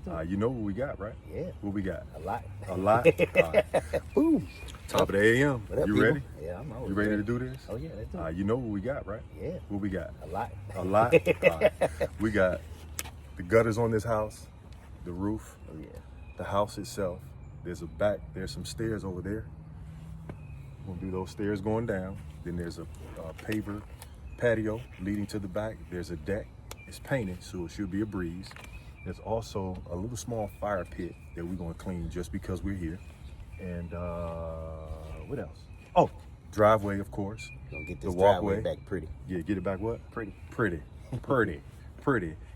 do it. You know what we got, right? Yeah. What we got? A lot. A lot? Boom. Top of the AM. What up, You people? ready? Yeah, I'm always You ready to do this? Oh, yeah, let's do it. You know what we got, right? Yeah. What we got? A lot. A lot? We got the gutters on this house, the roof, Oh, yeah. the house itself. There's some stairs over there. We're gonna do those stairs going down. Then there's a paver patio leading to the back. There's a deck. It's painted, so it should be a breeze. There's also a little small fire pit that we're gonna clean just because we're here. And what else? Oh, driveway, of course. Gonna get this The walkway driveway back pretty. Yeah, get it back what? Pretty. Pretty.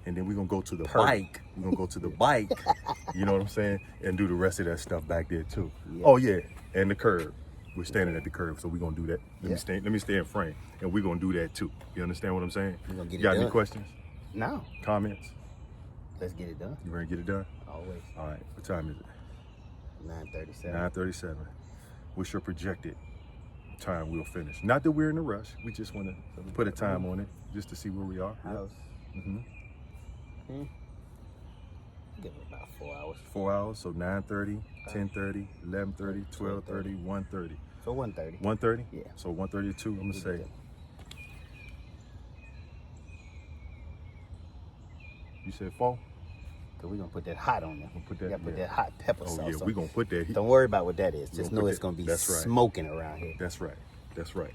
And then we're gonna go to the Purdy. bike. We're gonna go to the bike, you know what I'm saying? And do the rest of that stuff back there too. Yeah. Oh yeah, and the curb. We're standing at the curb, so we're gonna do that. Let Yeah. me stay in frame. And we're gonna do that too. You understand what I'm saying? We're gonna get You it got done. any questions? No. Comments? Let's get it done. You ready to get it done? Always. All right, what time is it? 9:37. 9:37. What's your projected time we'll finish? Not that we're in a rush. We just wanna put a time on it just to see where we are. House. Mm-hmm. Give it about 4 hours. 4 hours, so 9:30, 10:30, 11:30, 12:30, 1:30. So 1:30. 1:30? Yeah. So 1:32, I'm gonna say. You said 4? Cause we're gonna put that hot on there. We'll put that- You gotta put yeah. that hot pepper Oh sauce yeah, on. we're gonna put that. Don't worry about what that is. Just gonna know put it's that- gonna be that's right. smoking around here. That's right. That's right.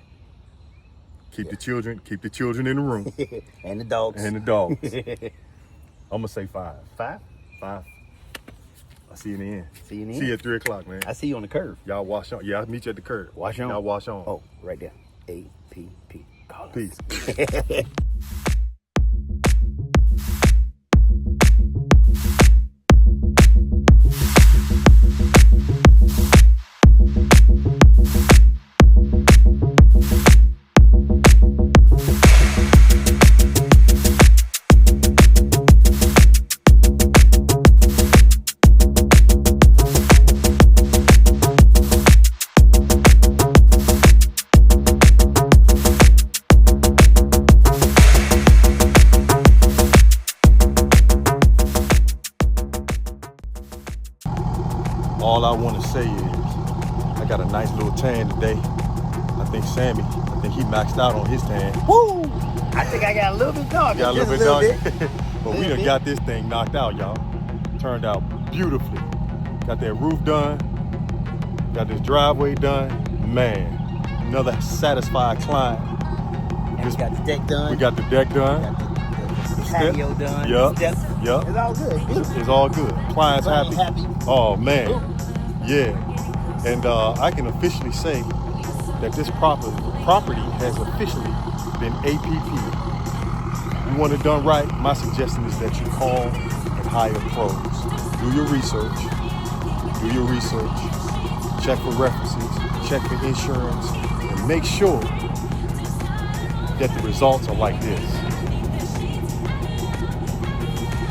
Keep the children in the room. And the dogs. And the dogs. I'm gonna say 5. 5? 5. I'll see you in the end. See you in the See end. you at 3 o'clock, man. I see you on the curve. Y'all wash on. Yeah, I'll meet you at the curb. Wash on. Y'all wash on. Oh, right there. APP. Call us. Peace. All I want to say is I got a nice little tan today. I think he maxed out on his tan. Woo! I think I got a little bit darker. Got a just little bit bit. dark. But we done got this thing knocked out, y'all. Turned out beautifully. Got that roof done. Got this driveway done. Man, another satisfied client. And we got the deck done. We got the deck done. Got the step. patio done. Yup. Steps. Yup. It's all good. It's all good. Client's Client happy. happy. Oh man, yeah. And I can officially say that this property has officially been APP. You want it done right? My suggestion is that you call and hire pros. Do your research. Check for references. Check for insurance, and make sure that the results are like this.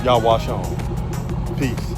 Y'all wash on. Peace.